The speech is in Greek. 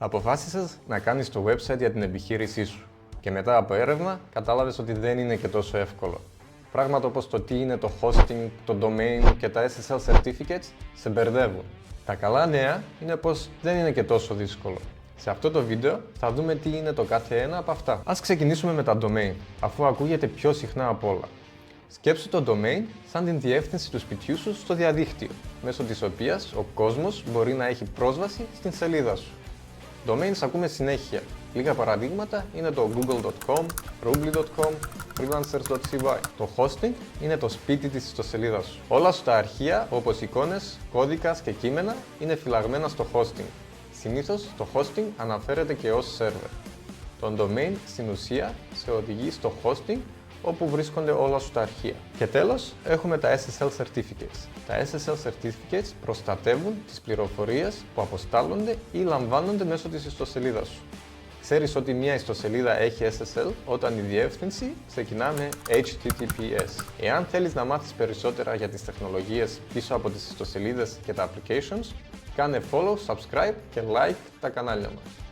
Αποφάσισες να κάνεις το website για την επιχείρησή σου και μετά από έρευνα κατάλαβες ότι δεν είναι και τόσο εύκολο. Πράγματα όπως το τι είναι το hosting, το domain και τα SSL certificates σε μπερδεύουν. Τα καλά νέα είναι πως δεν είναι και τόσο δύσκολο. Σε αυτό το βίντεο θα δούμε τι είναι το κάθε ένα από αυτά. Ας ξεκινήσουμε με τα domain, αφού ακούγεται πιο συχνά από όλα. Σκέψου το domain σαν την διεύθυνση του σπιτιού σου στο διαδίκτυο, μέσω της οποίας ο κόσμος μπορεί να έχει πρόσβαση στην σελίδα σου. Domains ακούμε συνέχεια. Λίγα παραδείγματα είναι το google.com, rubly.com, freelancers.cy. Το hosting είναι το σπίτι της ιστοσελίδας σου. Όλα σου τα αρχεία, όπως εικόνες, κώδικας και κείμενα, είναι φυλαγμένα στο hosting. Συνήθως το hosting αναφέρεται και ως server. Το domain στην ουσία σε οδηγεί στο hosting όπου βρίσκονται όλα σου τα αρχεία. Και τέλος, έχουμε τα SSL Certificates. Τα SSL Certificates προστατεύουν τις πληροφορίες που αποστάλλονται ή λαμβάνονται μέσω της ιστοσελίδας σου. Ξέρεις ότι μια ιστοσελίδα έχει SSL όταν η διεύθυνση ξεκινά με HTTPS. Εάν θέλεις να μάθεις περισσότερα για τις τεχνολογίες πίσω από τις ιστοσελίδες και τα applications, κάνε follow, subscribe και like τα κανάλια μας.